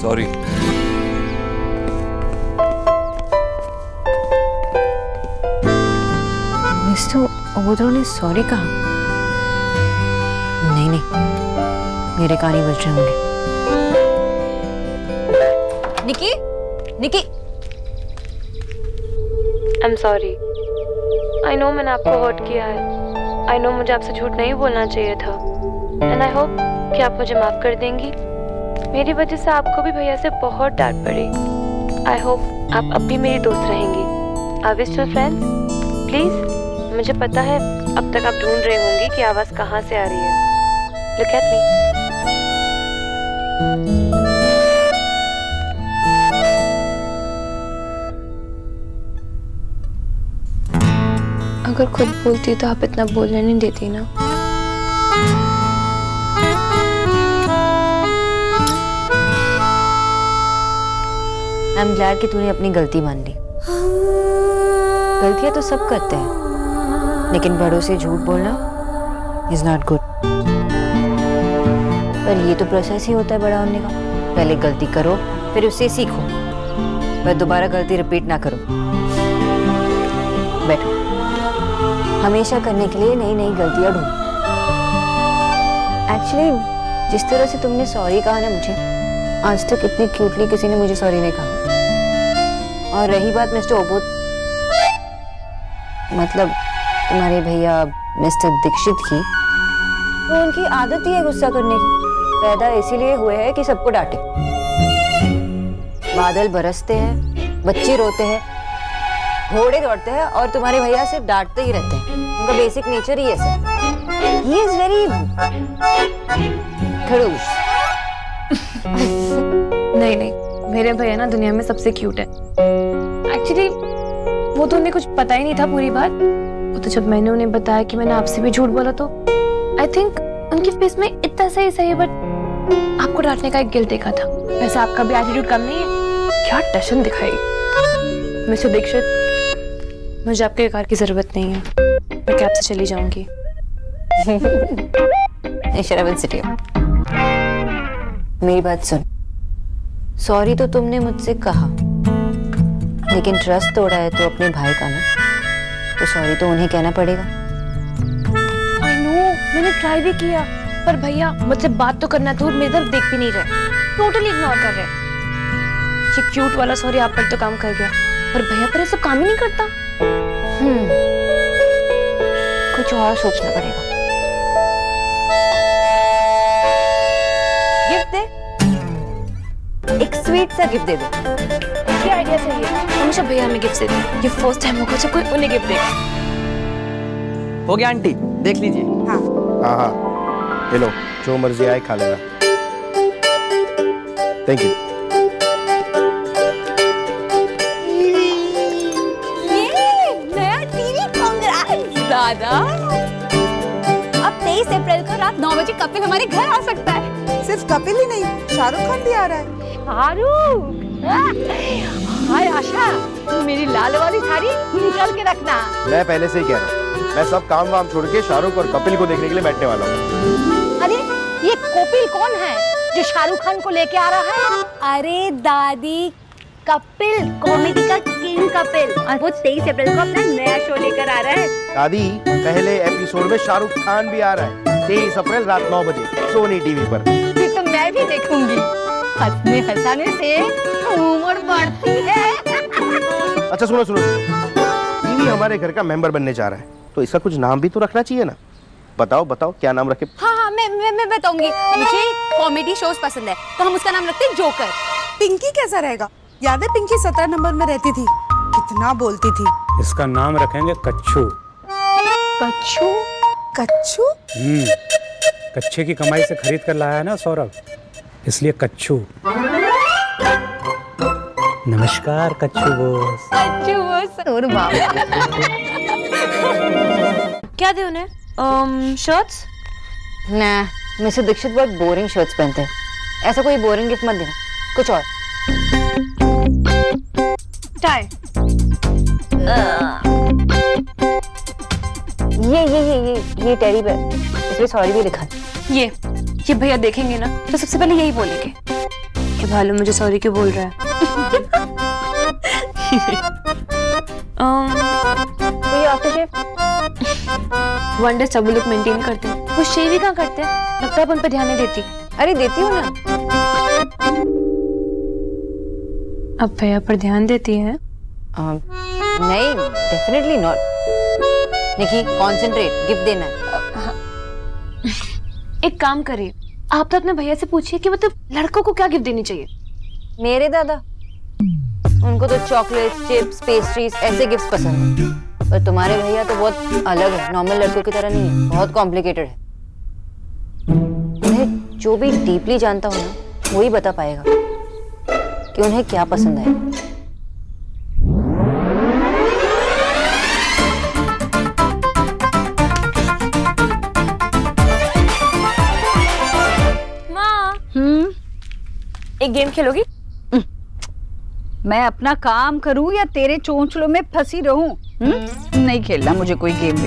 Sorry. Mister ओबोद्रो ने sorry कहा? नहीं नहीं, मेरे कान ही बज रहे होंगे। Nikki, Nikki. I am sorry. I know मैंने आपको हर्ट किया है। आई नो मुझे आपसे झूठ नहीं बोलना चाहिए था। एंड आई होप कि आप मुझे माफ कर देंगी। मेरी वजह से आपको भी भैया से बहुत डांट पड़ी। आई होप आप अब भी मेरी दोस्त रहेंगी। Are we still friends? Please. मुझे पता है अब तक आप ढूंढ रहे होंगे कि आवाज कहाँ से आ रही है। Look at me. अगर खुद बोलती तो आप इतना बोलने नहीं देती ना। आई एम ग्लैड कि तूने अपनी गलती मान ली। गलतियां तो सब करते हैं, लेकिन बड़ों से झूठ बोलना इज नॉट गुड। पर ये तो प्रोसेस ही होता है बड़ा होने का। पहले गलती करो, फिर उससे सीखो, पर दोबारा गलती रिपीट ना करो। बैठो। हमेशा करने के लिए नई नई गलतियां ढूंढो। एक्चुअली जिस तरह से तुमने सॉरी कहा ना मुझे, आज तक इतनी क्यूटली किसी ने मुझे सॉरी नहीं कहा। और रही बात मिस्टर ओबोद, मतलब तुम्हारे भैया मिस्टर दीक्षित की, तो उनकी आदत ही है गुस्सा करने की। पैदा इसीलिए हुए हैं कि सबको डांटे। बादल बरसते हैं, बच्चे रोते हैं, घोड़े दौड़ते हैं, और तुम्हारे भैया सिर्फ डांटते ही रहते हैं। उनका बेसिक नेचर ही ऐसा है। ही इज वेरी खड़ूस। नहीं नहीं, मेरे भैया ना दुनिया में सबसे क्यूट है। एक्चुअली वो तो उन्हें कुछ पता ही नहीं था पूरी बात। वो तो जब मैंने उन्हें बताया कि मैंने आपसे भी झूठ बोला, तो आई थिंक उनके फेस में इतना सही है, बट आपको डांटने का एक गिल्ट देखा था। वैसे आपका भी एटीट्यूड कम नहीं है। क्या टशन दिखाई। मिस्टर दीक्षित, मुझे आपके कार की जरूरत नहीं है। मैं कैब से चली जाऊंगी। मेरी बात सुन। सॉरी तो तुमने मुझसे कहा, लेकिन ट्रस्ट तोड़ा है तो अपने भाई का ना, तो सॉरी तो उन्हें कहना पड़ेगा। आई नो, मैंने ट्राई भी किया, पर भैया मुझसे बात तो करना दूर, मेरी तरफ देख भी नहीं रहे, टोटली इग्नोर कर रहे। ये क्यूट वाला सॉरी आप पर तो काम कर गया, पर भैया पर ये सब काम ही नहीं करता। कुछ और सोचना पड़ेगा। गिफ्ट दे, एक स्वीट सा गिफ्ट दे दे। ये आइडिया सही है। हमेशा भैया हमें गिफ्ट देते हैं। ये फर्स्ट टाइम होगा जब कोई उन्हें गिफ्ट देगा। हो गया आंटी, देख लीजिए। हाँ हाँ, ये लो, जो मर्जी आए खा लेना। Thank you. नया टीवी, कांग्रेट्स दादा। अब 23 अप्रैल को रात 9 बजे कपिल हमारे घर आ सकता है। सिर्फ कपिल ही नहीं, शाहरुख खान भी आ रहा है। शाहरुख, हाय आशा, तू मेरी लाल वाली साड़ी निकाल के रखना। मैं पहले से ही कह रहा हूँ, मैं सब काम वाम छोड़ के शाहरुख और कपिल को देखने के लिए बैठने वाला हूँ। अरे ये कपिल कौन है जो शाहरुख खान को लेके आ रहा है? अरे दादी, कपिल, कॉमेडी का किंग कपिल, और वो 23 अप्रैल को अपना नया शो लेकर आ रहा है। दादी, पहले एपिसोड में शाहरुख खान भी आ रहा है, 23 अप्रैल रात 9 बजे सोनी टीवी पर। ये तो मैं भी देखूंगी। हंसने हंसाने से उम्र बढ़ती है। अच्छा सुनो सुनो, टीवी हमारे घर का मेंबर बनने जा रहा है, तो इसका कुछ नाम भी तो रखना चाहिए ना। बताओ बताओ क्या नाम रखे। हाँ, मैं बताऊंगी। मुझे कॉमेडी शोज पसंद है, तो हम उसका नाम रखते हैं जोकर। पिंकी कैसा रहेगा? याद है पिंकी 17 नंबर में रहती थी, कितना बोलती थी। इसका नाम रखेंगे कच्छू। कच्छू? कच्छू? कच्छे की कमाई से खरीद कर लाया है ना सौरभ, इसलिए कच्छू। नमस्कार कच्छू बॉस। कच्छू बॉस और बाप। क्या दे उन्हें? शर्ट्स? ना, मिस्टर दीक्षित बहुत बोरिंग शर्ट्स पहनते हैं। ऐसा कोई बोरिंग गिफ्ट मत देना, कुछ और। टाई। ये टेडी बेयर, इसमें सॉरी भी लिखा है। ये भैया देखेंगे ना, तो सबसे पहले यही बोलेंगे। ये भालू मुझे सॉरी क्यों बोल रहा है? तो ये आफ्टर शेव वन डे सब लोग मेंटेन करते हैं, वो शेव ही कहाँ करते हैं? लगता है उन पर ध्यान नहीं देती। अरे देती हूँ ना। अब भैया पर ध्यान देती है। नहीं, definitely not. Nikki concentrate, gift देना है। एक काम करिए, आप तो अपने भैया से पूछिए कि मतलब लड़कों को क्या गिफ्ट देनी चाहिए। मेरे दादा, उनको तो चॉकलेट्स, चिप्स, पेस्ट्रीज ऐसे गिफ्ट्स पसंद है। पर तुम्हारे भैया तो बहुत अलग है, नॉर्मल लड़कों की तरह नहीं है, बहुत कॉम्प्लिकेटेड है। उन्हें जो भी डीपली जानता हो ना, वही बता पाएगा कि उन्हें क्या पसंद है। एक गेम खेलोगी? मैं अपना काम करूं या तेरे चोंचलों में फंसी रहूं? नहीं खेलना मुझे कोई गेम।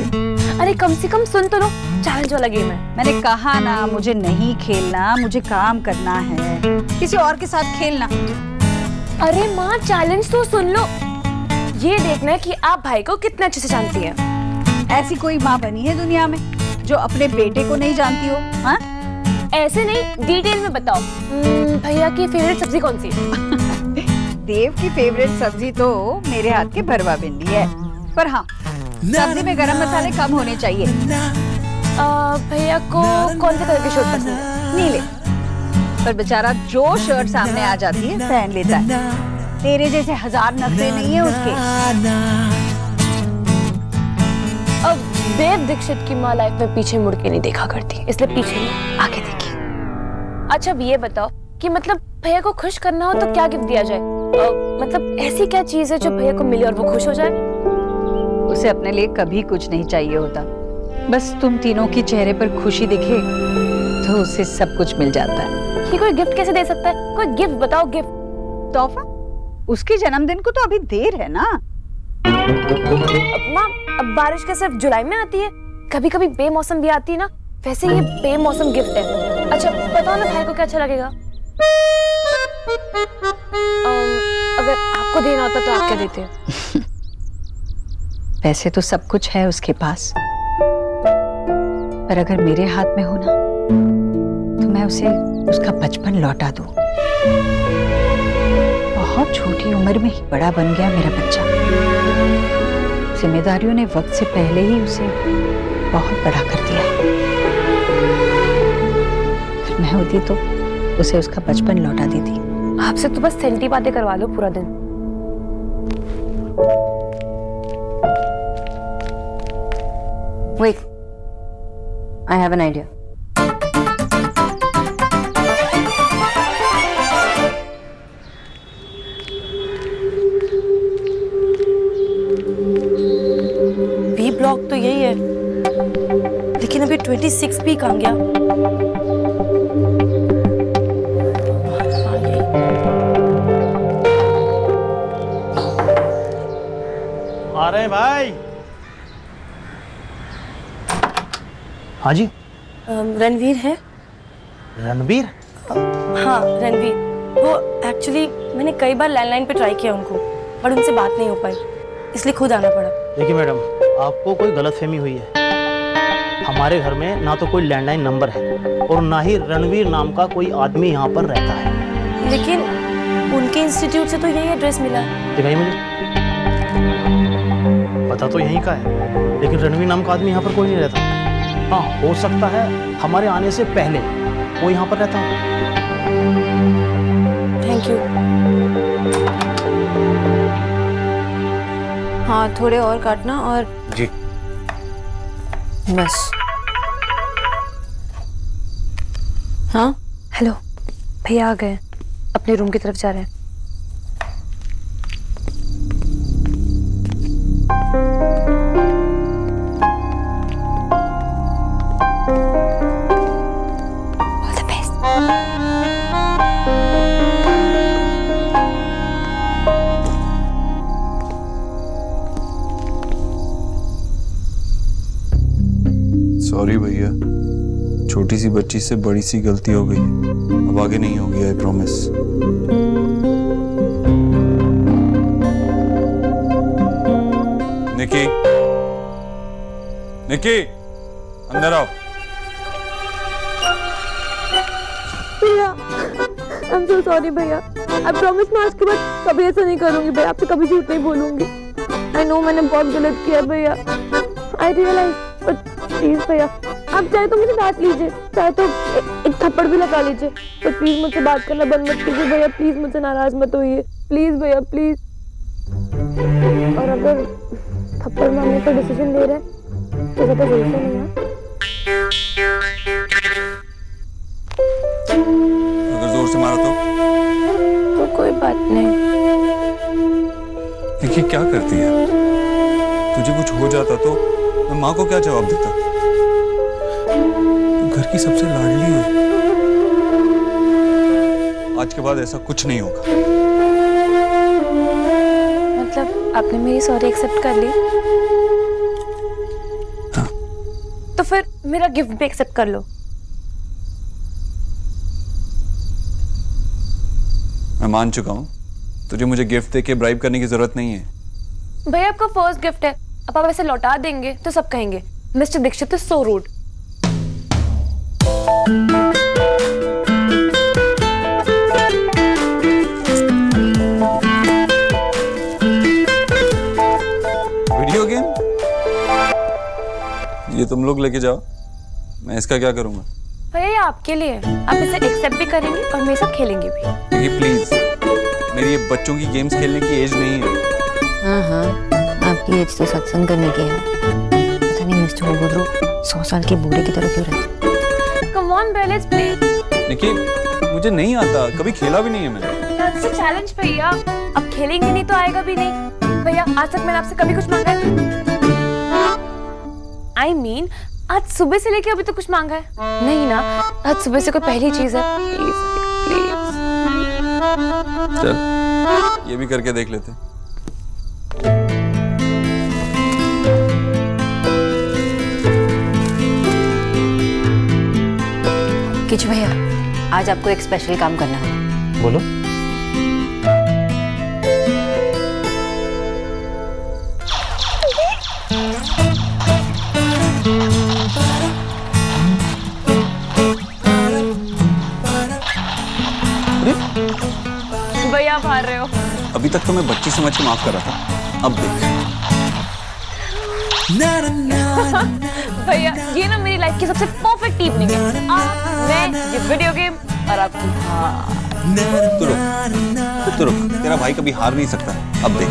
अरे कम से कम सुन तो लो, चैलेंज वाला गेम है। मैंने कहा ना मुझे नहीं खेलना, मुझे काम करना है। किसी और के साथ खेलना। अरे माँ, चैलेंज तो सुन लो। ये देखना है कि आप भाई को कितने अच्छे से जानती हैं। ऐसी कोई माँ बनी है दुनिया में जो अपने बेटे को नहीं जानती हो? हाँ, ऐसे नहीं, डिटेल में बताओ। भैया की फेवरेट सब्जी कौन सी है? देव की फेवरेट सब्जी तो मेरे हाथ की भरवा भिंडी है। पर हाँ, सब्जी में गरम मसाले कम होने चाहिए। भैया को कौन से कलर की शर्ट पसंद है? नीले। पर बेचारा जो शर्ट सामने आ जाती है पहन लेता है। तेरे जैसे हजार नखरे नहीं है उसके। अब देव दीक्षित की माँ लाइफ में पीछे मुड़ के नहीं देखा करती, इसलिए पीछे नहीं आगे देखी। अच्छा अब ये बताओ कि मतलब भैया को खुश करना हो तो क्या गिफ्ट दिया जाए? मतलब ऐसी क्या चीज है जो भैया को मिले और वो खुश हो जाए? उसे अपने लिए कभी कुछ नहीं चाहिए होता, बस तुम तीनों के चेहरे पर खुशी दिखे तो उसे सब कुछ मिल जाता है। ये कोई गिफ्ट कैसे दे सकता है? कोई गिफ्ट बताओ। गिफ्ट? तोहफा? उसके जन्मदिन को तो अभी देर है ना। माँ, अब बारिश का सिर्फ जुलाई में आती है, कभी कभी बेमौसम भी आती है ना। वैसे ये बेमौसम गिफ्ट है। अच्छा बताओ ना भाई को क्या अच्छा लगेगा? अगर आपको देना होता तो आप क्या देते? वैसे तो सब कुछ है उसके पास, पर अगर मेरे हाथ में हो ना तो मैं उसे उसका बचपन लौटा दूं। बहुत छोटी उम्र में ही बड़ा बन गया मेरा बच्चा। जिम्मेदारियों ने वक्त से पहले ही उसे बहुत बड़ा कर दिया। फिर मैं होती तो उसे उसका बचपन लौटा देती। आपसे तो बस सेंटी बातें करवा लो पूरा दिन। Wait, I have an idea. B block तो यही है, लेकिन अभी 26 भी कहाँ गया? आ रहे हैं भाई। हाँ जी। रणवीर है? रणवीर? हाँ रणवीर। वो एक्चुअली मैंने कई बार लैंडलाइन पे ट्राई किया उनको, पर उनसे बात नहीं हो पाई, इसलिए खुद आना पड़ा। देखिए मैडम, आपको कोई गलतफहमी हुई है। हमारे घर में ना तो कोई लैंडलाइन नंबर है और ना ही रणवीर नाम का कोई आदमी यहाँ पर रहता है। लेकिन उनके इंस्टीट्यूट से तो यही एड्रेस मिला। दिखाइए मुझे। पता तो यहीं का है, लेकिन रणवीर नाम का आदमी यहाँ पर कोई नहीं रहता। हाँ, हो सकता है हमारे आने से पहले वो यहाँ पर रहता हो। Thank you. हाँ थोड़े और काटना और जी बस। हाँ हेलो, भैया आ गए, अपने रूम की तरफ जा रहे हैं। All the best. सॉरी भैया, छोटी सी बच्ची से बड़ी सी गलती हो गई। अब आगे नहीं होगी, आई प्रॉमिस। निकी, निकी, अंदर आओ। I'm so sorry भैया। I promise मैं आज के बाद कभी ऐसा नहीं करूँगी भैया, आपसे कभी झूठ नहीं बोलूँगी। I know मैंने बहुत गलत किया भैया। I realize, but please भैया, आप चाहे तो मुझे डांट लीजिए, चाहे तो एक थप्पड़ भी लगा लीजिए, पर प्लीज मुझसे बात करना बंद मत कीजिए भैया, प्लीज मुझसे नाराज मत होइए, प्लीज भैया प्लीज। और अगर थप्पड़ मारने का डिसीजन ले रहे हैं तो ज्यादा जोर से नहीं है। अगर जोर से मारा तो कोई बात नहीं। देखिए क्या करती है, तुझे कुछ हो जाता तो मैं माँ को क्या जवाब देता? तू घर की सबसे लाडली है। आज के बाद ऐसा कुछ नहीं होगा। मतलब आपने मेरी सॉरी एक्सेप्ट कर ली? हाँ। तो फिर मेरा गिफ्ट भी एक्सेप्ट कर लो। मैं मान चुका हूँ, तुझे मुझे गिफ्ट देके ब्राइब करने की जरूरत नहीं है। भैया आपका फर्स्ट गिफ्ट है, अब आप ऐसे लौटा देंगे तो सब कहेंगे mister Dikshit is so rude. Video game ये तुम लोग लेके जाओ, मैं इसका क्या करूंगा? भैया ये आपके लिए है, आप इसे एक्सेप्ट भी करेंगे और मेरे साथ खेलेंगे भी। देखिए प्लीज, मेरी ये बच्चों की गेम्स खेलने की एज नहीं है। हाँ हाँ, आपकी एज तो सत्संग करने की है। पता नहीं मिस्टर गोबरू 100 साल के बूढ़े की तरह क्यों रहते। कम ऑन भैया, लेट्स प्ले। देखिए मुझे नहीं आता, कभी खेला भी नहीं है मैंने। दैट्स अ चैलेंज भैया, अब खेलेंगे नहीं तो आएगा भी नहीं। भैया आज तक मैंने आपसे कभी कुछ मांगा है? I mean, आज सुबह से लेके अभी तो कुछ मांगा है? नहीं ना, आज सुबह से कोई पहली चीज है। Please please. चल ये भी करके देख लेते। किच भैया, आज आपको एक स्पेशल काम करना है। बोलो। भैया आप हार रहे हो। अभी तक तो मैं बच्ची समझ के माफ कर रहा था, अब देख। भैया ये ना मेरी लाइफ की सबसे परफेक्ट इवनिंग है। मैं, ये वीडियो गेम और आपकी हार। तू रुक, तेरा भाई कभी हार नहीं सकता, अब देख।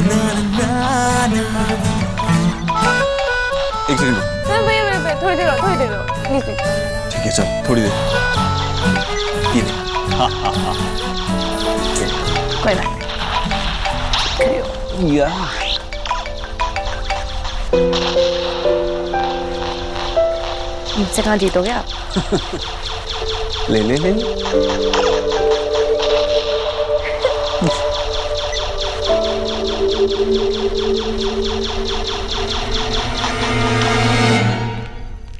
एक सेकंड। भैया थोड़ी देर और प्लीज। ठीक है चल, थोड़ी देर। ये देख। कोई बात नहीं। या मुझसे कहाँ जीतोगे आप? ले ले ले।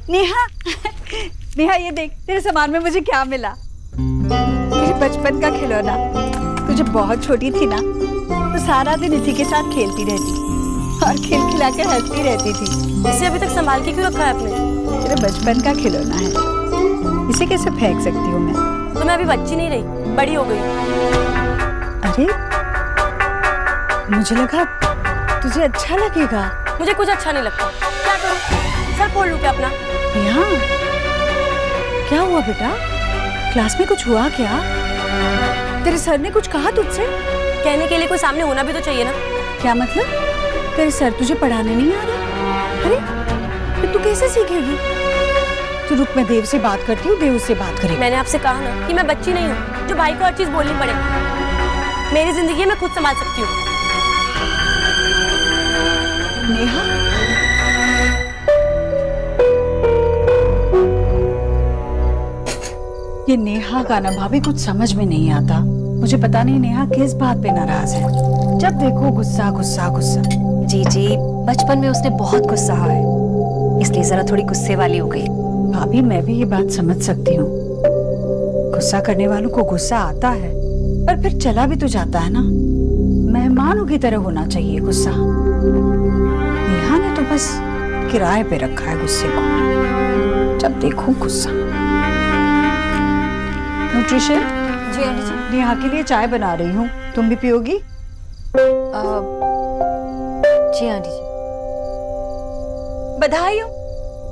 नेहा नेहा ये देख, तेरे सामान में मुझे क्या मिला। मेरे बचपन का खिलौना। तुझे बहुत छोटी थी ना तो सारा दिन इसी के साथ खेलती रहती और खिलखिलाकर हंसती रहती थी। इसे अभी तक संभाल के क्यों रखा है आपने? तेरे बचपन का खिलौना है, इसे कैसे फेंक सकती हूँ मैं? तो मैं अभी बच्ची नहीं रही, बड़ी हो गई। अरे मुझे लगा तुझे अच्छा लगेगा। मुझे कुछ अच्छा नहीं लगता। क्या करूं? सर फोड़ लूं क्या अपना? यहाँ क्या हुआ बेटा? क्लास में कुछ हुआ क्या? तेरे सर ने कुछ कहा तुझसे? कहने के लिए कोई सामने होना भी तो चाहिए ना। क्या मतलब? तेरे सर तुझे पढ़ाने नहीं आ रहा? अरे फिर तू कैसे सीखेगी? तू रुक, मैं देव से बात करती हूँ, देव उससे बात करेगी। मैंने आपसे कहा ना कि मैं बच्ची नहीं हूँ जो भाई को हर चीज बोलनी पड़े। मेरी जिंदगी मैं खुद संभाल सकती हूँ। नेहा, ये नेहा का ना भाभी कुछ समझ में नहीं आता। मुझे पता नहीं नेहा किस बात पे नाराज है। जब देखो गुस्सा गुस्सा गुस्सा। जी जी, बचपन में उसने बहुत गुस्सा है, इसलिए जरा थोड़ी गुस्से वाली हो गई। भाभी मैं भी ये बात समझ सकती हूँ, गुस्सा करने वालों को गुस्सा आता है, पर फिर चला भी तो जाता है ना। मेहमानों की तरह होना चाहिए गुस्सा। नेहा ने तो बस किराए पे रखा है गुस्से को, जब देखो गुस्सा। न्यूट्रिशन जी आंटी जी। नेहा के लिए चाय बना रही हूँ, तुम भी पियोगी? जी आंटी जी। बधाई हो,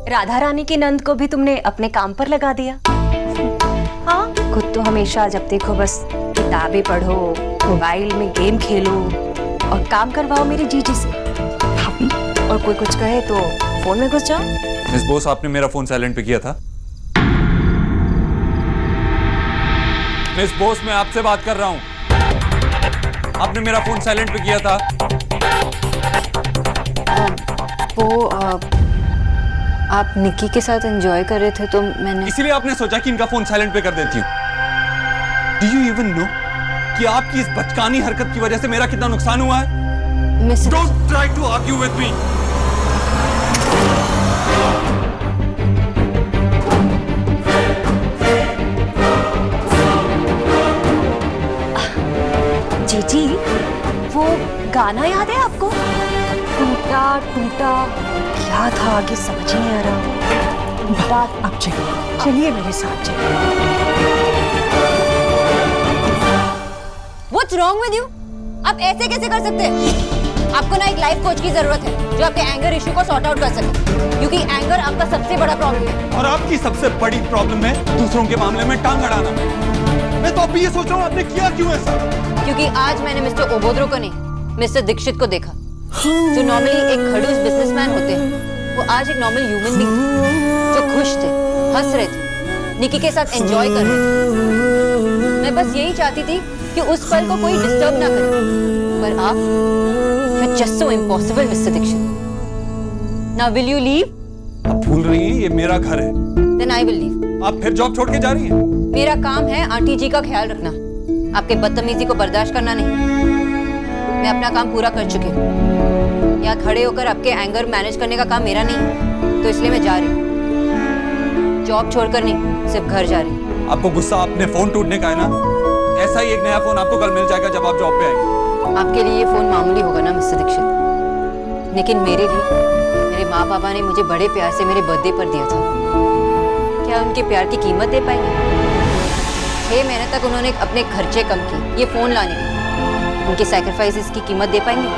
राधा रानी की नंद को भी तुमने अपने काम पर लगा दिया। हाँ, खुद तो हमेशा जब देखो बस किताबें पढ़ो, मोबाइल में गेम खेलो और काम करवाओ मेरी जीजी से। भाभी, और कोई कुछ कहे तो फोन में घुस जाओ। मिस बोस, आपने मेरा फोन साइलेंट पे किया था? मिस बोस, मैं आपसे बात कर रहा हूँ। आपने मेरा फोन साइलेंट पे किया था। वो आप निक्की के साथ एंजॉय कर रहे थे तो मैंने इसीलिए आपने सोचा कि इनका फोन साइलेंट पे कर देती हूँ। डू यू इवन नो कि आपकी इस बचकानी हरकत की वजह से मेरा कितना नुकसान हुआ है? Miss don't try to argue with me. जीजी, वो गाना याद है आपको? टूटा टूटा क्या था, आगे समझ ही नहीं आ रहा। टूटा। अब चलिए, चलिए मेरे साथ चलिए। What's wrong with you? आप ऐसे कैसे कर सकते हैं? आपको ना एक लाइफ कोच की जरूरत है जो आपके एंगर इशू को सॉर्ट आउट कर सके, क्योंकि एंगर आपका सबसे बड़ा प्रॉब्लम है। और आपकी सबसे बड़ी प्रॉब्लम है दूसरों के मामले में टांग अड़ाना। मैं तो अभी ये सोच रहा हूँ आपने किया क्यों ऐसा? क्योंकि आज मैंने मिस्टर ओबोद्रो को नहीं, मिस्टर दीक्षित को देखा, जो नॉर्मली एक खड़ूस बिजनेसमैन होते हैं, वो आज एक नॉर्मल ह्यूमन बीइंग थे, जो खुश थे, हंस रहे थे, निकी के साथ एंजॉय कर रहे थे। मैं बस यही चाहती थी कि उस पल को कोई डिस्टर्ब ना करे, पर आप, just so impossible mister Dikshit. Now will you leave? आप भूल रही हैं ये मेरा घर है। Then I will leave. आप फिर जॉब छोड़ के जा रही हैं? मेरा काम है आंटी जी का ख्याल रखना, आपके बदतमीजी को बर्दाश्त करना नहीं। मैं अपना काम पूरा कर चुकी हूँ। यहाँ खड़े होकर आपके एंगर मैनेज करने का काम मेरा नहीं है, तो इसलिए मैं जा रही हूँ। जॉब छोड़कर नहीं, सिर्फ घर जा रही हूँ। आपको गुस्सा अपने फोन टूटने का है ना? ऐसा ही एक नया फोन आपको कल मिल जाएगा जब आप जॉब पे आएंगे। आपके लिए ये फोन मामूली होगा ना मिस्टर दीक्षित, लेकिन मेरे लिए मेरे माँ पापा ने मुझे बड़े प्यार से मेरे बर्थडे पर दिया था। क्या उनके प्यार की कीमत दे पाएंगे? 6 महीने तक उन्होंने अपने खर्चे कम किए ये फोन लाने के, उनके सैक्रिफाइसेस की कीमत दे पाएंगे?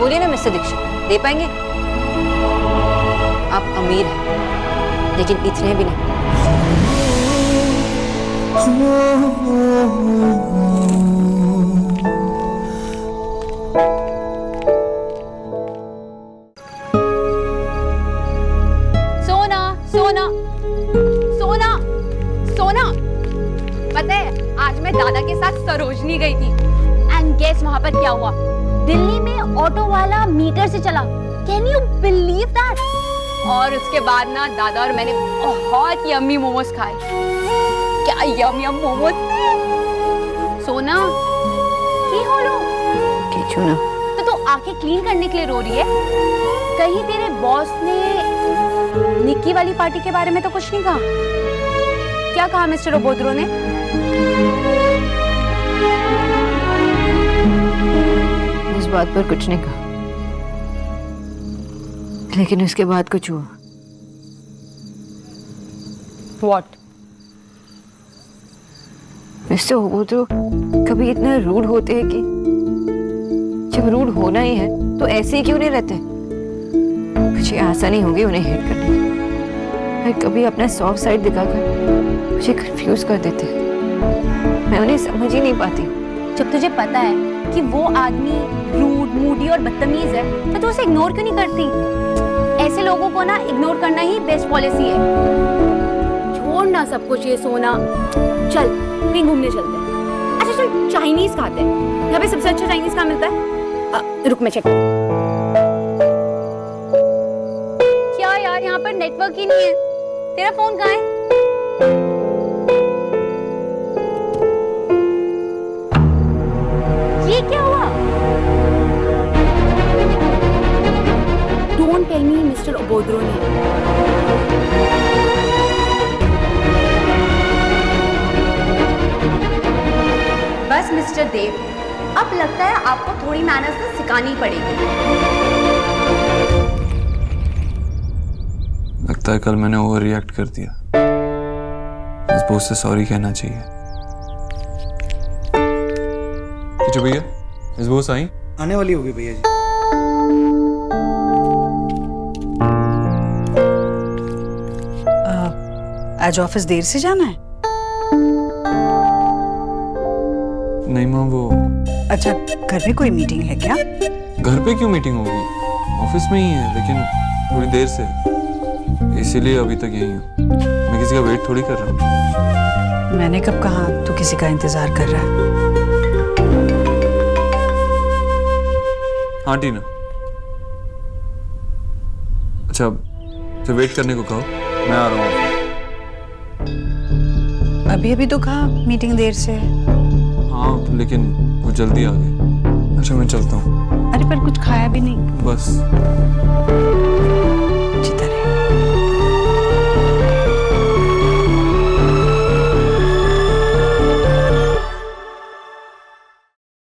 बोलिए ना मिस्टर दीक्षित, दे पाएंगे? आप अमीर हैं, लेकिन इतने भी नहीं। सोना सोना सोना सोना, पता है आज मैं दादा के साथ सरोजनी गई थी, एंड गेस वहां पर क्या हुआ? दिल्ली में ऑटो वाला मीटर से चला। Can you believe that? और उसके बाद ना दादा और मैंने बहुत यम्मी मोमोज खाए। क्या यम यम मोमोज थे। सोना की हो लो? किचू ना। तो तू आंखें क्लीन करने के लिए रो रही है? कहीं तेरे बॉस ने निक्की वाली पार्टी के बारे में तो कुछ नहीं कहा? क्या कहा मिस्टर ओबोद्रो ने? इस बात पर कुछ नहीं कहा, लेकिन उसके बाद कुछ हुआ। What? मिस्टर ओबोद्रो कभी इतना रूड होते हैं कि जब रूड होना ही है तो ऐसे ही क्यों नहीं रहते? मुझे आसानी होगी उन्हें हेट करने की, पर कभी अपना सॉफ्ट साइड दिखाकर मुझे कंफ्यूज कर देते हैं। मैं उन्हें समझ ही नहीं पाती। जब तुझे पता है कि वो आदमी रूड, मूडी और बदतमीज है, तो तू उसे इग्नोर क्यों नहीं करती? ऐसे लोगों को ना इग्नोर करना ही बेस्ट पॉलिसी है। छोड़ ना सब कुछ ये सोना, चल कहीं घूमने चलते हैं। अच्छा चल चाइनीज खाते हैं, यहाँ पे सबसे अच्छा चाइनीज कहाँ मिलता है? रुक मैं चेक। क्या यार यहाँ पर नेटवर्क ही नहीं है। तेरा फोन कहाँ है? ये क्या हुआ? डोंट टेल मी मिस्टर ओबोद्रो ने। बॉस मिस्टर देव, अब लगता है आपको थोड़ी मैनर्स तो सिखानी पड़ेगी। लगता है कल मैंने ओवर रिएक्ट कर दिया। इस बॉस से सॉरी कहना चाहिए। किचू भैया, इस बॉस आई? आने वाली होगी भैया जी। आज ऑफिस देर से जाना है? नहीं माँ, वो अच्छा, घर में कोई मीटिंग है क्या? घर पे क्यों मीटिंग होगी? ऑफिस में ही है, लेकिन थोड़ी देर से, इसीलिए अभी तक यही हूँ। मैं किसी का वेट थोड़ी कर रहा हूँ। मैंने कब कहा तू किसी का इंतजार कर रहा है? हाँ टीना। अच्छा, तो वेट करने को कहो, मैं आ रहा हूँ। अभी अभी तो कहा मीटिंग देर से है। हाँ, लेकिन वो जल्दी आ गए। अच्छा, मैं चलता हूँ। अरे पर कुछ खाया भी नहीं। बस